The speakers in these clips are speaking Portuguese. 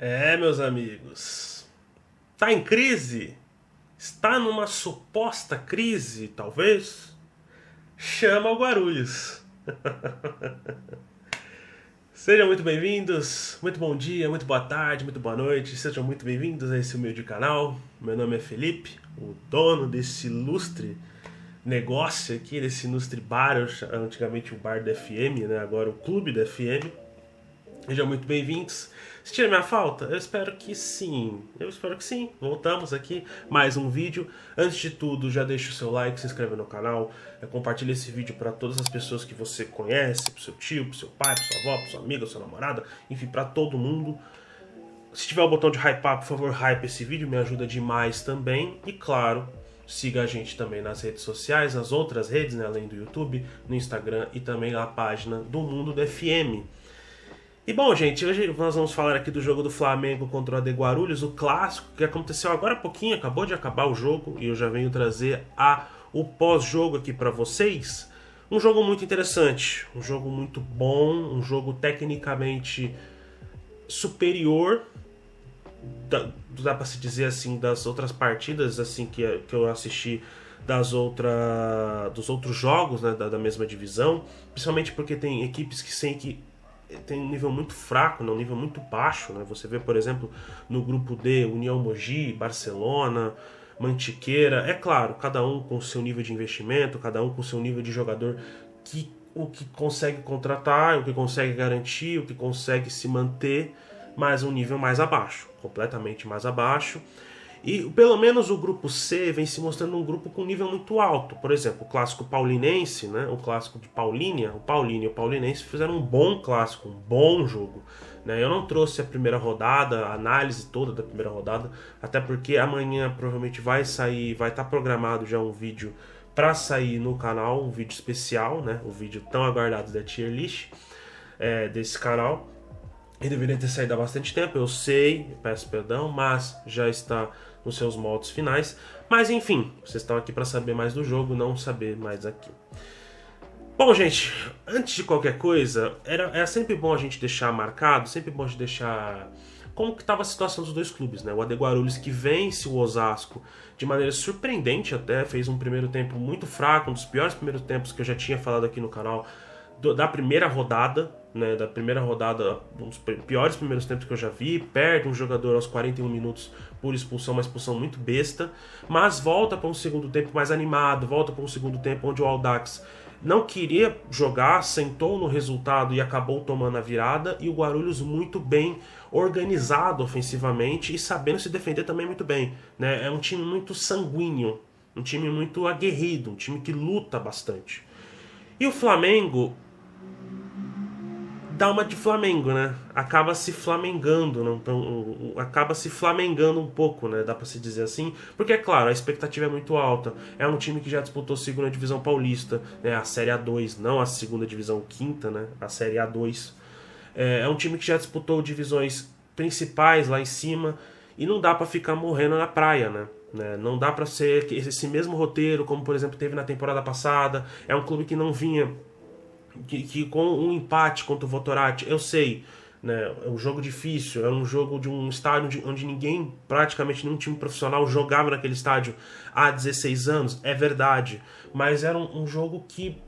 Meus amigos, tá em crise? Está numa suposta crise, talvez? Chama o Guarulhos. Sejam muito bem-vindos, muito bom dia, muito boa tarde, muito boa noite. Sejam muito bem-vindos a esse humilde canal. Meu nome é Felipe, o dono desse ilustre negócio aqui, desse ilustre bar, antigamente o bar da FM, né? Agora o clube da FM. Sejam muito bem-vindos. Sentiram minha falta? Eu espero que sim. Voltamos aqui, mais um vídeo. Antes de tudo, já deixa o seu like, se inscreve no canal, compartilha esse vídeo para todas as pessoas que você conhece, pro seu tio, pro seu pai, pro sua avó, pro seu amigo, pro sua namorada, enfim, para todo mundo. Se tiver o botão de hypar, por favor, hype esse vídeo, me ajuda demais também. E claro, siga a gente também nas redes sociais, nas outras redes, né, além do YouTube, no Instagram e também na página do Mundo do FM. E bom, gente, hoje nós vamos falar aqui do jogo do Flamengo contra o AD Guarulhos, o clássico que aconteceu agora há pouquinho, acabou de acabar o jogo e eu já venho trazer o pós-jogo aqui para vocês. Um jogo muito interessante, um jogo muito bom, um jogo tecnicamente superior, dá para se dizer assim, das outras partidas assim que eu assisti dos outros jogos, né, da mesma divisão, principalmente porque tem equipes que tem um nível muito fraco, né, um nível muito baixo, né? Você vê, por exemplo, no grupo D, União Mogi, Barcelona, Mantiqueira. É claro, cada um com o seu nível de investimento, cada um com o seu nível de jogador, o que consegue contratar, o que consegue garantir, o que consegue se manter, mas um nível mais abaixo, completamente mais abaixo. E pelo menos o grupo C vem se mostrando um grupo com nível muito alto. Por exemplo, o clássico paulinense, né? O clássico de Paulínia, o Paulínia e o Paulinense fizeram um bom clássico, um bom jogo, né? Eu não trouxe a primeira rodada, a análise toda da primeira rodada, até porque amanhã provavelmente vai estar programado já um vídeo para sair no canal, um vídeo especial, né? O vídeo tão aguardado da tier list desse canal. Ele deveria ter saído há bastante tempo, eu sei, peço perdão, mas já está nos seus moldes finais. Mas enfim, vocês estão aqui para saber mais do jogo, não saber mais aqui. Bom, gente, antes de qualquer coisa, era sempre bom a gente deixar marcado, sempre bom a gente deixar como que estava a situação dos dois clubes, né? O AD Guarulhos, que vence o Osasco de maneira surpreendente até, fez um primeiro tempo muito fraco, um dos piores primeiros tempos que eu já tinha falado aqui no canal, da primeira rodada, né, um dos piores primeiros tempos que eu já vi. Perde um jogador aos 41 minutos por expulsão, uma expulsão muito besta, mas volta para um segundo tempo mais animado, volta para um segundo tempo onde o Audax não queria jogar, sentou no resultado e acabou tomando a virada, e o Guarulhos muito bem organizado ofensivamente e sabendo se defender também muito bem, né? É um time muito sanguíneo, um time muito aguerrido, um time que luta bastante. E o Flamengo dá uma de Flamengo, né? Acaba se flamengando, não? Então, acaba se flamengando um pouco, né? Dá pra se dizer assim. Porque, é claro, a expectativa é muito alta. É um time que já disputou a segunda divisão paulista, né? A Série A2, não a segunda divisão quinta, né? A Série A2. É um time que já disputou divisões principais lá em cima. E não dá pra ficar morrendo na praia, né? Não dá pra ser esse mesmo roteiro, como, por exemplo, teve na temporada passada. É um clube que não vinha... Que com um empate contra o Votorati, eu sei, né, é um jogo difícil, é um jogo de um estádio onde praticamente nenhum time profissional jogava naquele estádio há 16 anos, é verdade, mas era um jogo que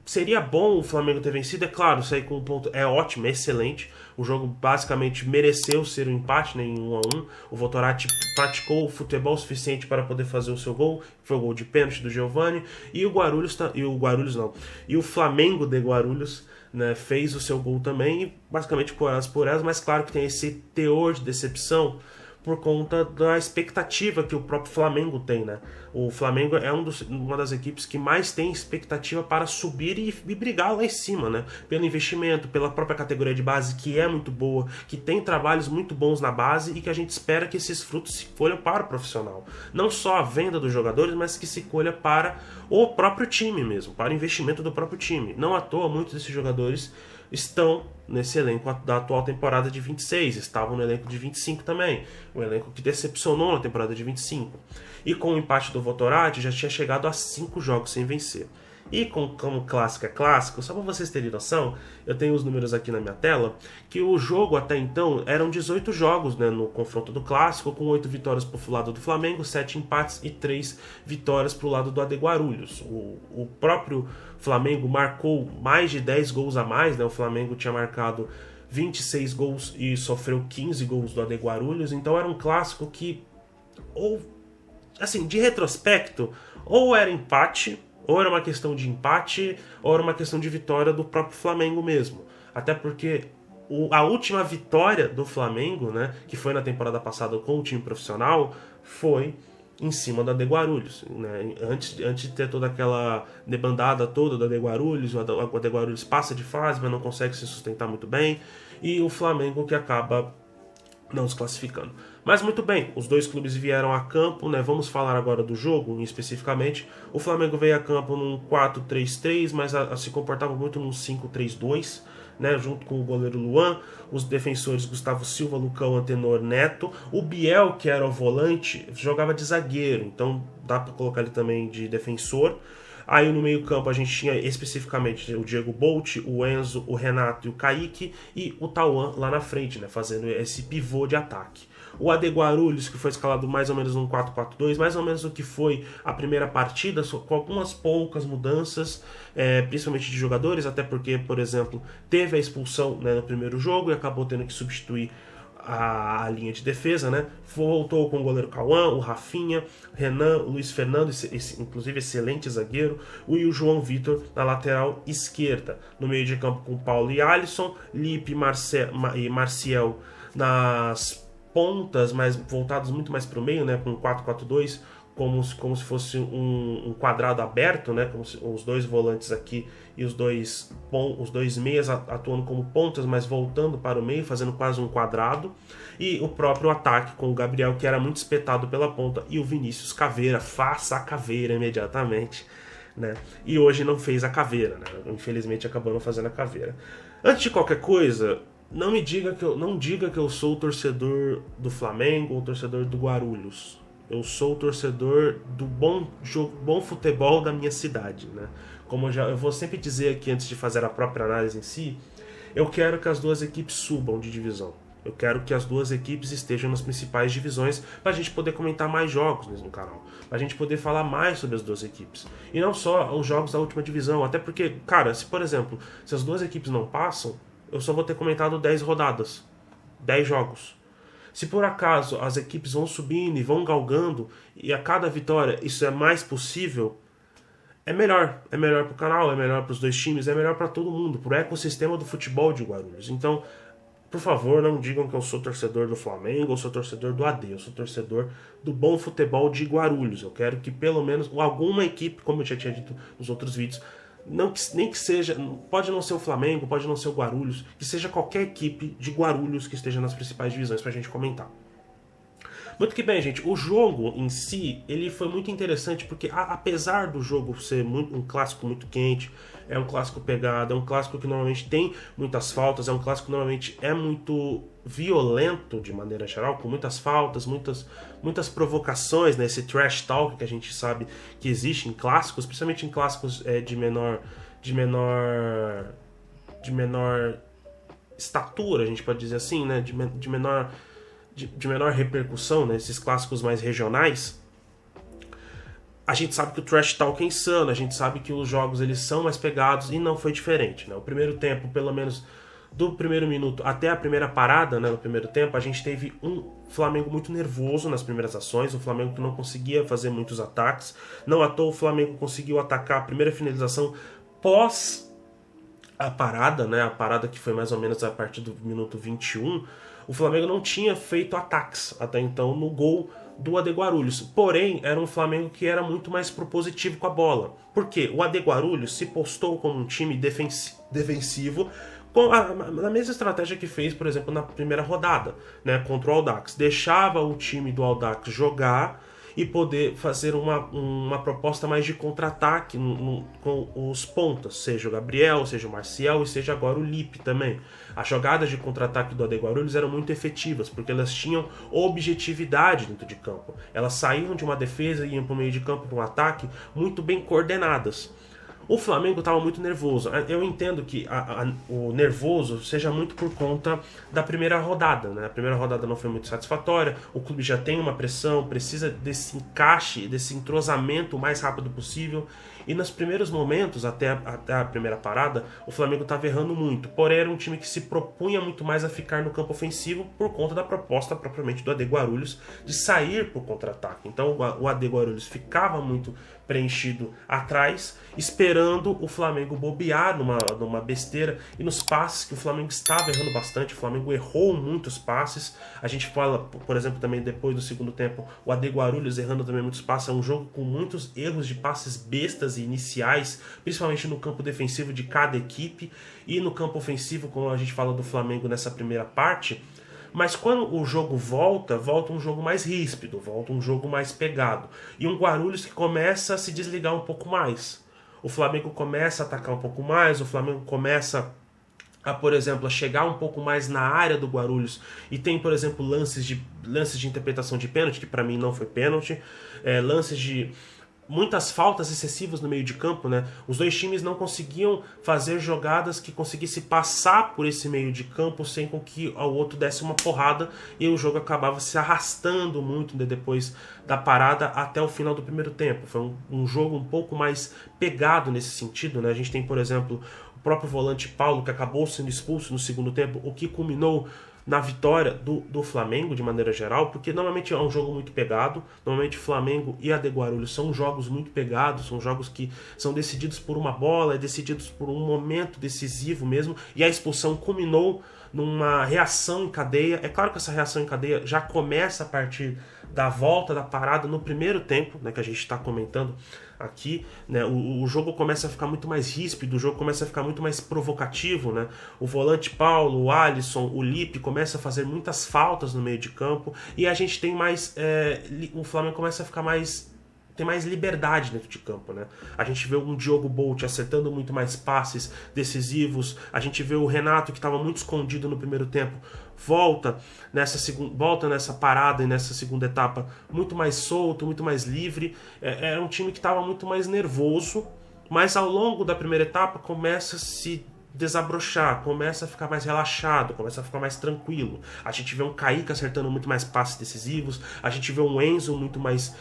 seria bom o Flamengo ter vencido, é claro, sair com um ponto é ótimo, é excelente. O jogo basicamente mereceu ser um empate, né, em 1-1. O Votorati praticou o futebol suficiente para poder fazer o seu gol, foi o gol de pênalti do Giovani, e o Flamengo de Guarulhos, né, fez o seu gol também, basicamente por elas, mas claro que tem esse teor de decepção por conta da expectativa que o próprio Flamengo tem, né? O Flamengo é uma das equipes que mais tem expectativa para subir e brigar lá em cima, né? Pelo investimento, pela própria categoria de base, que é muito boa, que tem trabalhos muito bons na base e que a gente espera que esses frutos se colham para o profissional. Não só a venda dos jogadores, mas que se colha para o próprio time mesmo, para o investimento do próprio time. Não à toa, muitos desses jogadores estão nesse elenco da atual temporada de 26, estavam no elenco de 25 também, um elenco que decepcionou na temporada de 25. E com o empate do Votorati já tinha chegado a 5 jogos sem vencer. E como clássico é clássico, só para vocês terem noção, eu tenho os números aqui na minha tela, que o jogo até então eram 18 jogos, né, no confronto do clássico, com 8 vitórias pro lado do Flamengo, 7 empates e 3 vitórias pro lado do AD Guarulhos. O próprio Flamengo marcou mais de 10 gols a mais, né, o Flamengo tinha marcado 26 gols e sofreu 15 gols do AD Guarulhos, então era um clássico que, ou assim, de retrospecto, ou era empate, ou era uma questão de empate, ou era uma questão de vitória do próprio Flamengo mesmo. Até porque a última vitória do Flamengo, né, que foi na temporada passada com o time profissional, foi em cima da AD Guarulhos, né? Antes de ter toda aquela debandada toda da AD Guarulhos, o AD Guarulhos passa de fase, mas não consegue se sustentar muito bem, e o Flamengo que acaba não se classificando. Mas muito bem, os dois clubes vieram a campo, né? Vamos falar agora do jogo especificamente. O Flamengo veio a campo num 4-3-3, mas se comportava muito num 5-3-2, né? Junto com o goleiro Luan, os defensores Gustavo Silva, Lucão, Antenor, Neto. O Biel, que era o volante, jogava de zagueiro, então dá para colocar ele também de defensor. Aí no meio-campo a gente tinha especificamente o Diego Bolt, o Enzo, o Renato e o Kaique, e o Tauan lá na frente, né, fazendo esse pivô de ataque. O AD Guarulhos, que foi escalado mais ou menos num 4-4-2, mais ou menos o que foi a primeira partida, com algumas poucas mudanças, principalmente de jogadores, até porque, por exemplo, teve a expulsão, né, no primeiro jogo e acabou tendo que substituir a linha de defesa, né? Voltou com o goleiro Cauã, o Rafinha, Renan, o Luiz Fernando, inclusive excelente zagueiro, e o João Vitor na lateral esquerda. No meio de campo com Paulo e Alisson, Lipe e Marcial nas pontas, mas voltados muito mais para o meio, né? Com 4-4-2, como se fosse um quadrado aberto, né? Como se os dois volantes aqui e os dois meias atuando como pontas, mas voltando para o meio, fazendo quase um quadrado. E o próprio ataque com o Gabriel, que era muito espetado pela ponta, e o Vinícius Caveira, faça a caveira imediatamente, né? E hoje não fez a caveira, né? Infelizmente acabou não fazendo a caveira. Antes de qualquer coisa, não diga que eu sou o torcedor do Flamengo ou torcedor do Guarulhos. Eu sou o torcedor do bom futebol da minha cidade, né? Como eu vou sempre dizer aqui antes de fazer a própria análise em si, eu quero que as duas equipes subam de divisão. Eu quero que as duas equipes estejam nas principais divisões para a gente poder comentar mais jogos no canal, para a gente poder falar mais sobre as duas equipes. E não só os jogos da última divisão, até porque, cara, se por exemplo, se as duas equipes não passam, eu só vou ter comentado 10 rodadas, 10 jogos. Se por acaso as equipes vão subindo e vão galgando, e a cada vitória isso é mais possível, é melhor para o canal, é melhor para os dois times, é melhor para todo mundo, para o ecossistema do futebol de Guarulhos. Então, por favor, não digam que eu sou torcedor do Flamengo ou sou torcedor do AD, eu sou torcedor do bom futebol de Guarulhos. Eu quero que pelo menos alguma equipe, como eu já tinha dito nos outros vídeos, nem que seja, pode não ser o Flamengo, pode não ser o Guarulhos, que seja qualquer equipe de Guarulhos que esteja nas principais divisões pra gente comentar. Muito que bem, gente, o jogo em si, ele foi muito interessante porque apesar do jogo ser um clássico muito quente, é um clássico pegado, é um clássico que normalmente tem muitas faltas, é um clássico que normalmente é muito violento de maneira geral, com muitas faltas, muitas provocações, né? Esse trash talk que a gente sabe que existe em clássicos, principalmente em clássicos de menor estatura, a gente pode dizer assim, né? De menor repercussão, né? Esses clássicos mais regionais. A gente sabe que o trash talk é insano, a gente sabe que os jogos eles são mais pegados e não foi diferente, né? O primeiro tempo, pelo menos do primeiro minuto até a primeira parada, né, no primeiro tempo, a gente teve um Flamengo muito nervoso nas primeiras ações, o Flamengo que não conseguia fazer muitos ataques, não à toa o Flamengo conseguiu atacar a primeira finalização pós a parada, né, a parada que foi mais ou menos a partir do minuto 21, o Flamengo não tinha feito ataques até então no gol do AD Guarulhos, porém era um Flamengo que era muito mais propositivo com a bola, porque o AD Guarulhos se postou como um time defensivo com a mesma estratégia que fez, por exemplo, na primeira rodada, né, contra o Audax, deixava o time do Audax jogar e poder fazer uma proposta mais de contra-ataque com os pontas, seja o Gabriel, seja o Marcial e seja agora o Lipe também. As jogadas de contra-ataque do AD Guarulhos eram muito efetivas, porque elas tinham objetividade dentro de campo. Elas saíam de uma defesa e iam para o meio de campo para um ataque muito bem coordenadas. O Flamengo estava muito nervoso. Eu entendo que o nervoso seja muito por conta da primeira rodada, né? A primeira rodada não foi muito satisfatória, o clube já tem uma pressão, precisa desse encaixe, desse entrosamento o mais rápido possível. E nos primeiros momentos, até a primeira parada, o Flamengo estava errando muito. Porém, era um time que se propunha muito mais a ficar no campo ofensivo por conta da proposta propriamente do AD Guarulhos de sair por contra-ataque. Então o AD Guarulhos ficava muito preenchido atrás, esperando o Flamengo bobear numa besteira e nos passes que o Flamengo estava errando bastante. O Flamengo errou muitos passes. A gente fala, por exemplo, também depois do segundo tempo, o AD Guarulhos errando também muitos passes. É um jogo com muitos erros de passes bestas e iniciais, principalmente no campo defensivo de cada equipe e no campo ofensivo, como a gente fala do Flamengo nessa primeira parte. Mas quando o jogo volta um jogo mais ríspido, volta um jogo mais pegado. E um Guarulhos que começa a se desligar um pouco mais. O Flamengo começa a atacar um pouco mais, o Flamengo começa a, por exemplo, a chegar um pouco mais na área do Guarulhos. E tem, por exemplo, lances de interpretação de pênalti, que para mim não foi pênalti, lances de muitas faltas excessivas no meio de campo, né? Os dois times não conseguiam fazer jogadas que conseguissem passar por esse meio de campo sem com que o outro desse uma porrada, e o jogo acabava se arrastando muito depois da parada até o final do primeiro tempo. Foi um jogo um pouco mais pegado nesse sentido, né? A gente tem, por exemplo, o próprio volante Paulo, que acabou sendo expulso no segundo tempo, o que culminou na vitória do Flamengo de maneira geral, porque normalmente é um jogo muito pegado. Normalmente Flamengo e AD Guarulhos são jogos muito pegados, são jogos que são decididos por uma bola, decididos por um momento decisivo mesmo, e a expulsão culminou numa reação em cadeia. É claro que essa reação em cadeia já começa a partir da volta da parada no primeiro tempo, né, que a gente está comentando aqui, né? O jogo começa a ficar muito mais ríspido, o jogo começa a ficar muito mais provocativo, né? O volante Paulo, o Alisson, o Lipe começa a fazer muitas faltas no meio de campo, e a gente tem mais o Flamengo começa a ficar tem mais liberdade dentro de campo, né? A gente vê um Diogo Bolt acertando muito mais passes decisivos, a gente vê o Renato, que estava muito escondido no primeiro tempo, volta nessa parada e nessa segunda etapa muito mais solto, muito mais livre. Era um time que estava muito mais nervoso, mas ao longo da primeira etapa começa a se desabrochar, começa a ficar mais relaxado, começa a ficar mais tranquilo. A gente vê um Kaique acertando muito mais passes decisivos, a gente vê um Enzo muito mais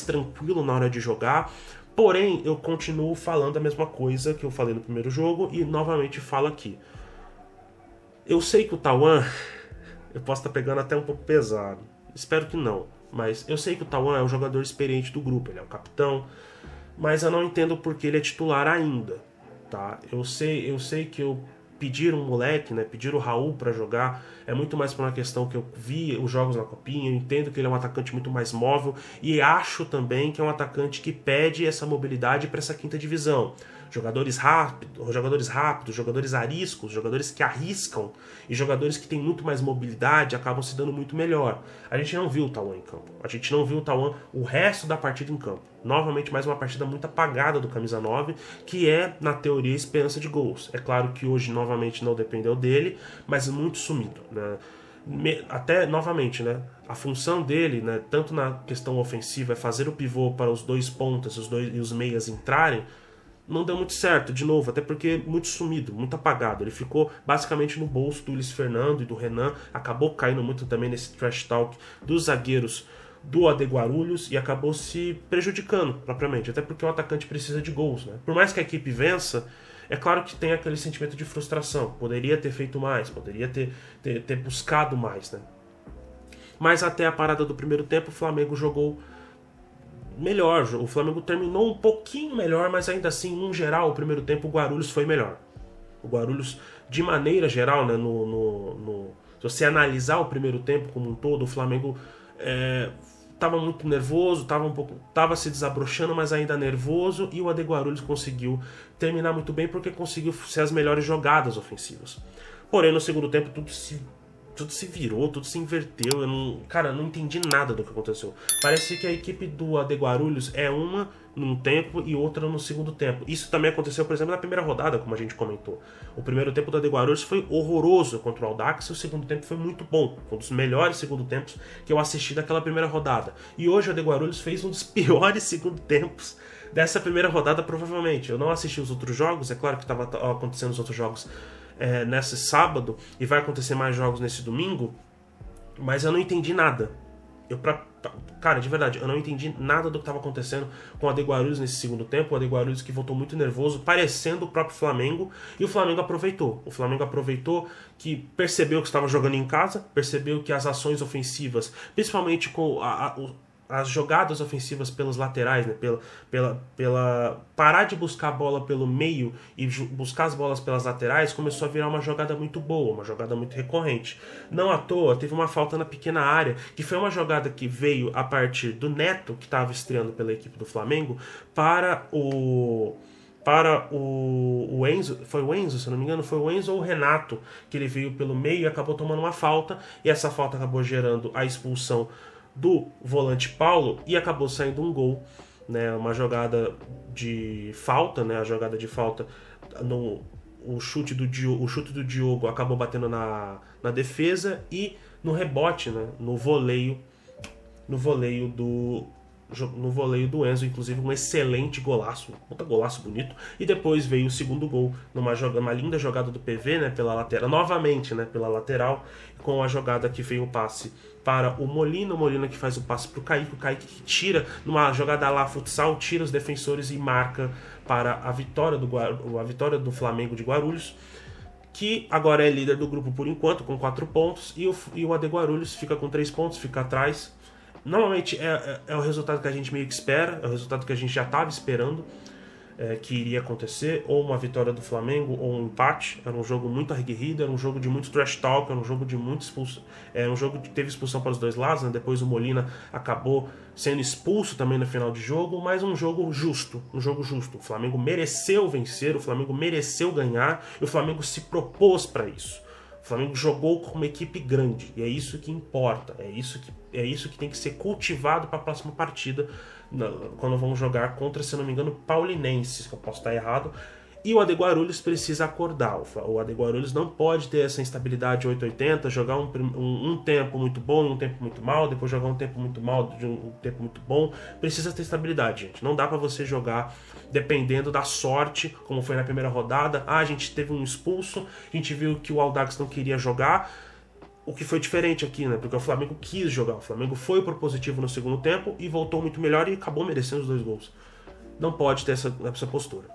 tranquilo na hora de jogar. Porém, eu continuo falando a mesma coisa que eu falei no primeiro jogo e novamente falo aqui. Eu sei que o Tauan, eu posso estar pegando até um pouco pesado, espero que não, mas eu sei que o Tauan é o jogador experiente do grupo, ele é o capitão, mas eu não entendo porque ele é titular ainda. Tá? Eu sei que eu pedir um moleque, né, pedir o Raul para jogar é muito mais por uma questão que eu vi os jogos na Copinha. Eu entendo que ele é um atacante muito mais móvel e acho também que é um atacante que pede essa mobilidade para essa quinta divisão. Jogadores rápidos, jogadores ariscos, jogadores que arriscam e jogadores que têm muito mais mobilidade acabam se dando muito melhor. A gente não viu o Tauan em campo. A gente não viu o Tauan o resto da partida em campo. Novamente, mais uma partida muito apagada do camisa 9, que é, na teoria, esperança de gols. É claro que hoje, novamente, não dependeu dele, mas muito sumido, né? Até, novamente, né, a função dele, né, tanto na questão ofensiva, é fazer o pivô para os dois pontas e os meias entrarem, não deu muito certo, de novo, até porque muito sumido, muito apagado. Ele ficou basicamente no bolso do Luiz Fernando e do Renan, acabou caindo muito também nesse trash talk dos zagueiros do AD Guarulhos e acabou se prejudicando propriamente, até porque o atacante precisa de gols, né? Por mais que a equipe vença, é claro que tem aquele sentimento de frustração, poderia ter feito mais, poderia ter buscado mais, né? Mas até a parada do primeiro tempo o Flamengo jogou melhor, o Flamengo terminou um pouquinho melhor, mas ainda assim, no geral, o primeiro tempo o Guarulhos foi melhor. O Guarulhos, de maneira geral, né, se você analisar o primeiro tempo como um todo, o Flamengo estava muito nervoso, estava se desabrochando, mas ainda nervoso, e o AD Guarulhos conseguiu terminar muito bem porque conseguiu ser as melhores jogadas ofensivas. Porém, no segundo tempo tudo se tudo se virou, tudo se inverteu. Cara, eu não entendi nada do que aconteceu. Parece que a equipe do AD Guarulhos é uma num tempo e outra no segundo tempo. Isso também aconteceu, por exemplo, na primeira rodada, como a gente comentou. O primeiro tempo do AD Guarulhos foi horroroso contra o Audax e o segundo tempo foi muito bom. Foi um dos melhores segundo tempos que eu assisti daquela primeira rodada. E hoje o AD Guarulhos fez um dos piores segundo tempos dessa primeira rodada, provavelmente. Eu não assisti os outros jogos, é claro que estava acontecendo os outros jogos nesse sábado e vai acontecer mais jogos nesse domingo, mas eu não entendi nada. Cara, de verdade, eu não entendi nada do que estava acontecendo com o AD Guarulhos nesse segundo tempo. O AD Guarulhos que voltou muito nervoso, parecendo o próprio Flamengo, e o Flamengo aproveitou. O Flamengo aproveitou que percebeu que estava jogando em casa, percebeu que as ações ofensivas, principalmente com as jogadas ofensivas pelos laterais, né? pela parar de buscar a bola pelo meio e buscar as bolas pelas laterais, começou a virar uma jogada muito boa, uma jogada muito recorrente. Não à toa, teve uma falta na pequena área, que foi uma jogada que veio a partir do Neto, que estava estreando pela equipe do Flamengo, para o Enzo, foi o Enzo, se eu não me engano, foi o Enzo ou o Renato, que ele veio pelo meio e acabou tomando uma falta, e essa falta acabou gerando a expulsão do volante Paulo e acabou saindo um gol, né? Uma jogada de falta, né? A jogada de falta, o chute do Diogo acabou batendo na defesa e no rebote, né? No voleio do Enzo, inclusive um excelente golaço, puta golaço bonito. E depois veio o segundo gol numa linda jogada do PV, né, pela lateral, novamente, né, pela lateral, com a jogada que veio o passe para o Molina que faz o passe para o Kaique que tira, numa jogada lá futsal, tira os defensores e marca para a vitória do Flamengo de Guarulhos, que agora é líder do grupo por enquanto, com 4 pontos, e o AD Guarulhos fica com 3 pontos, fica atrás. Normalmente é o resultado que a gente meio que espera, é o resultado que a gente já estava esperando que iria acontecer, ou uma vitória do Flamengo, ou um empate. Era um jogo muito aguerrido, era um jogo de muito trash talk, era um jogo de muito expulsão, era um jogo que teve expulsão para os dois lados, né? Depois o Molina acabou sendo expulso também no final de jogo, mas um jogo justo. O Flamengo mereceu vencer, o Flamengo mereceu ganhar, e o Flamengo se propôs para isso. O Flamengo jogou com uma equipe grande, e é isso que importa, é isso que tem que ser cultivado para a próxima partida, quando vamos jogar contra, se não me engano, Paulinenses, que eu posso estar errado. E o AD Guarulhos precisa acordar. O AD Guarulhos não pode ter essa instabilidade 880, jogar um tempo muito bom e um tempo muito mal, depois jogar um tempo muito mal e um tempo muito bom. Precisa ter estabilidade, gente. Não dá pra você jogar dependendo da sorte, como foi na primeira rodada. A gente teve um expulso, a gente viu que o Audax não queria jogar, o que foi diferente aqui, né? Porque o Flamengo quis jogar. O Flamengo foi propositivo no segundo tempo e voltou muito melhor e acabou merecendo os 2 gols. Não pode ter essa postura.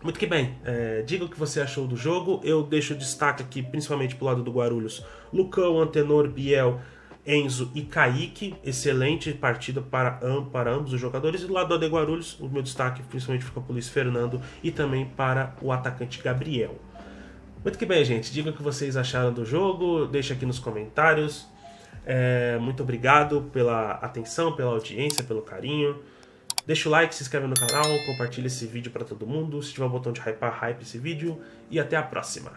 Muito que bem, diga o que você achou do jogo. Eu deixo destaque aqui, principalmente pro lado do Guarulhos, Lucão, Antenor, Biel, Enzo e Kaique. Excelente partida para ambos os jogadores. E do lado do AD Guarulhos, o meu destaque principalmente fica para o Luiz Fernando e também para o atacante Gabriel. Muito que bem, gente. Diga o que vocês acharam do jogo, deixa aqui nos comentários. Muito obrigado pela atenção, pela audiência, pelo carinho. Deixa o like, se inscreve no canal, compartilha esse vídeo para todo mundo. Se tiver o botão de hypar, hype esse vídeo. E até a próxima.